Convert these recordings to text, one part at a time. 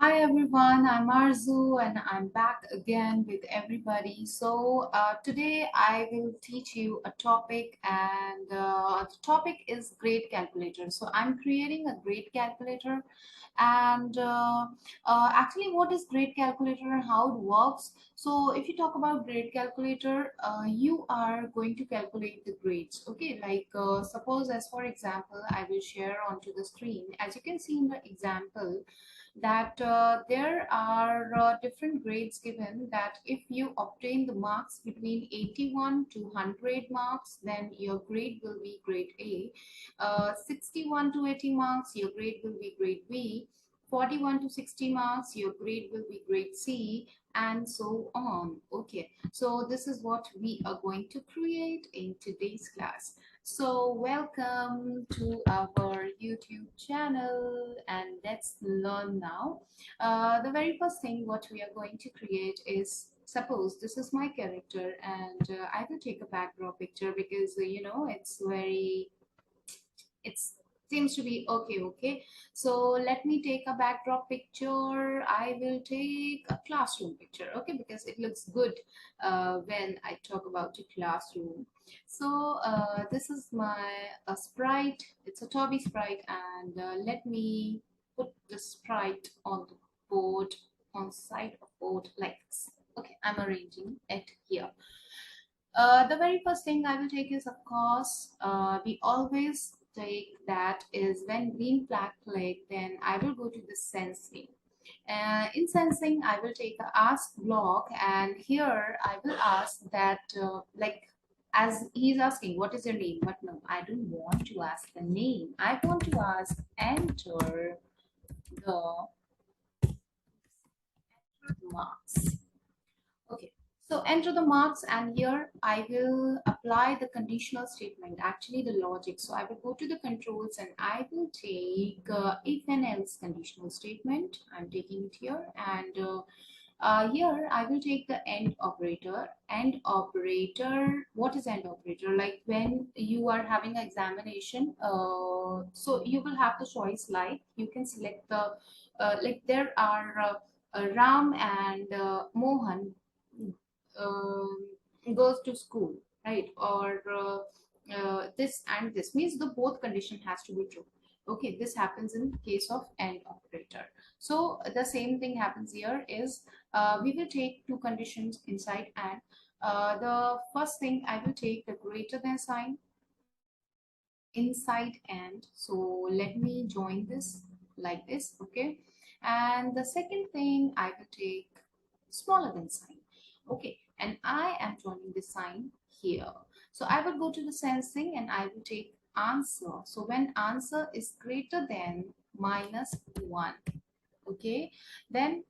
Hi everyone, I'm Arzu and I'm back again with everybody. Today I will teach you a topic, and the topic is grade calculator. So I'm creating a grade calculator, and actually what is grade calculator and how it works. So if you talk about grade calculator, you are going to calculate the grades. Okay, suppose as for example, I will share onto the screen. As you can see in the example, that there are different grades given, that if you obtain the marks between 81 to 100 marks, then your grade will be grade A. 61 to 80 marks, your grade will be grade B. 41 to 60 marks, your grade will be grade C, and so on. Okay, so this is what we are going to create in today's class. So welcome to our YouTube channel, and let's learn now. The very first thing what we are going to create is, suppose this is my character, and I will take a backdrop picture because it's very, it seems to be okay. So let me take a backdrop picture. I will take a classroom picture, okay, because it looks good when I talk about the classroom. So this is my sprite. It's a Toby sprite, and let me put the sprite on the board, on side of board, like this. Okay, I'm arranging it here. The very first thing I will take is, of course, we always take that is when green flag click, then I will go to the sensing. In sensing, I will take a ask block, and here I will ask that, as he's asking, what is your name? But no, I don't want to ask the name. I want to ask enter the marks. Okay, so enter the marks, and here I will apply the conditional statement, actually the logic. So I will go to the controls and I will take if and else conditional statement. I'm taking it here, and here I will take the end operator. End operator, what is end operator? Like when you are having an examination, so you will have the choice, like you can select the, like there are Ram and Mohan goes to school, right? Or this and this means the both condition has to be true. Okay, this happens in case of AND operator. So the same thing happens here is, we will take two conditions inside AND. The first thing I will take the greater than sign inside AND. So let me join this like this, okay? And the second thing I will take smaller than sign. Okay, and I am joining the sign here. So I will go to the sensing and I will take answer. So when answer is greater than -1, okay, then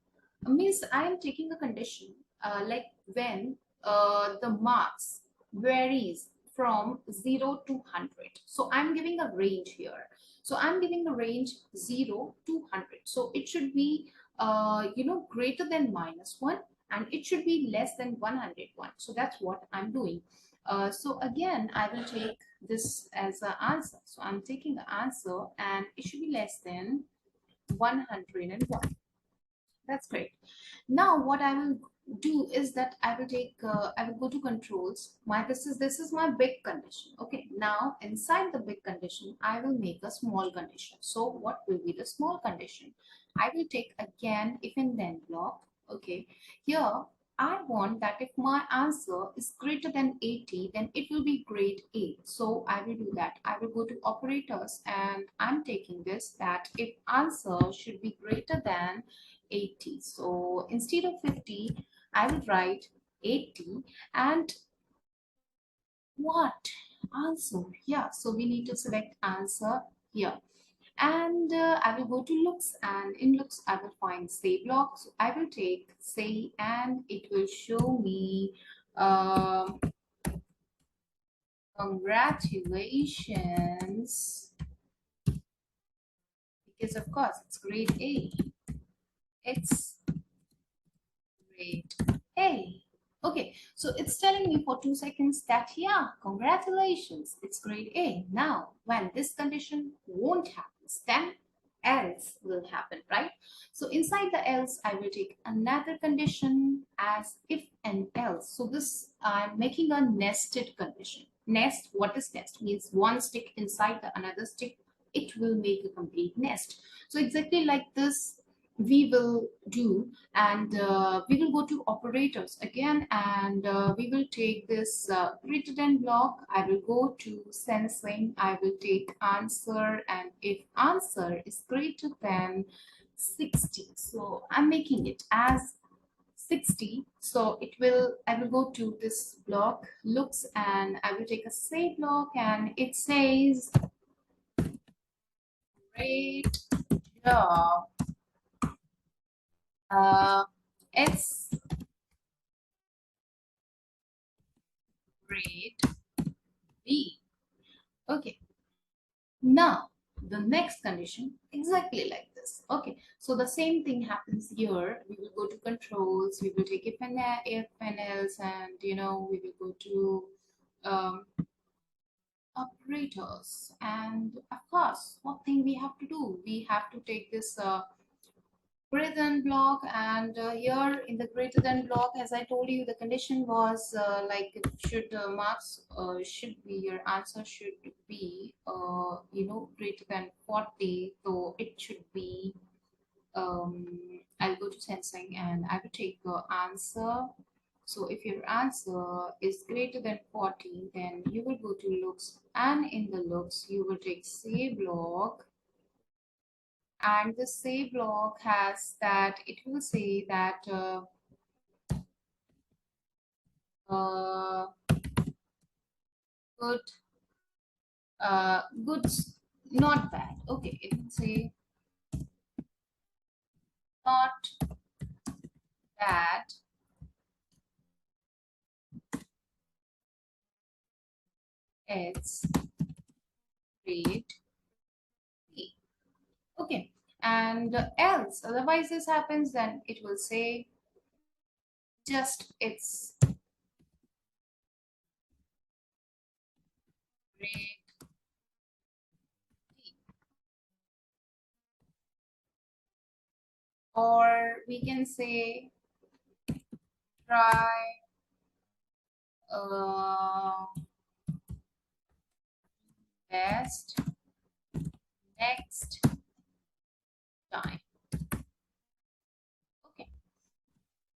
means I am taking a condition, like when the marks varies from 0 to 100. So I'm giving a range here. So I'm giving a range 0 to 100. So it should be greater than -1, and it should be less than 101. So that's what I'm doing. So again, I will take this as an answer. So I'm taking the answer, and it should be less than 101. That's great. Now what I will do is that I will take, I will go to controls. This is my big condition. Okay, now inside the big condition, I will make a small condition. So what will be the small condition? I will take again if and then block. Okay, here I want that if my answer is greater than 80, then it will be grade A. So I will do that. I will go to operators, and I'm taking this, that if answer should be greater than 80. So instead of 50, I would write 80. And what? Answer. Yeah, so we need to select answer here. And I will go to looks, and in looks I will find say block. So I will take say, and it will show me congratulations, because of course it's grade A. It's grade A. Okay, so it's telling me for 2 seconds that, yeah, congratulations, it's grade A. Now, when this condition won't happen, then else will happen, right? So inside the else, I will take another condition as if and else. So this, I'm making a nested condition. Nest, what is nest? Means one stick inside the another stick, it will make a complete nest. So exactly like this, we will do, and we will go to operators again, and we will take this greater than block. I will go to sensing, I will take answer, and if answer is greater than 60, so I'm making it as 60. So it will, I will go to this block looks, and I will take a say block, and it says great job, it's great B. Okay, now the next condition exactly like this. Okay, so the same thing happens here. We will go to controls, we will take if and else, and we will go to operators, and of course what thing we have to do, we have to take this greater than block, and here in the greater than block, as I told you, the condition was like it should marks should be, your answer should be greater than 40, so it should be I'll go to sensing, and I will take the answer. So if your answer is greater than 40, then you will go to looks, and in the looks you will take say block, and the say block has that, it will say that uh, good, goods, not bad. Okay, it will say not bad, it's great. Okay, and else, otherwise this happens, then it will say just it's great. Or we can say try uh, best next time. Okay,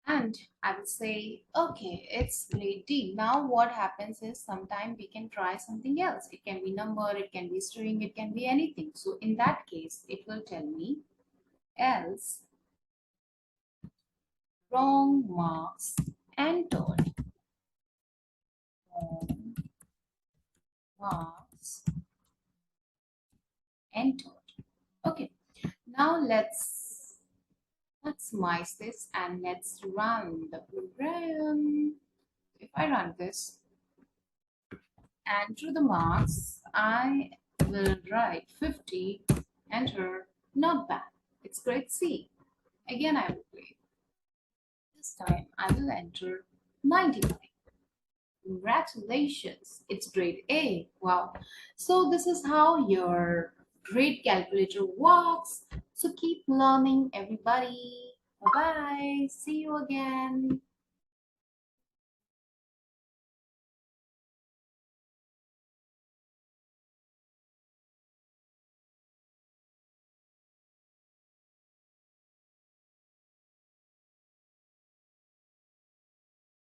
and I will say okay, it's grade D. Now what happens is sometimes we can try something else. It can be number, it can be string, it can be anything. So in that case it will tell me else wrong marks entered, wrong marks entered. Okay, now let's minimize this, and let's run the program. If I run this and through the marks, I will write 50, enter, not bad. It's grade C. Again, I will play. This time I will enter 95. Congratulations, it's grade A. Wow. So this is how your grade calculator works. So keep learning, everybody. Bye bye. See you again.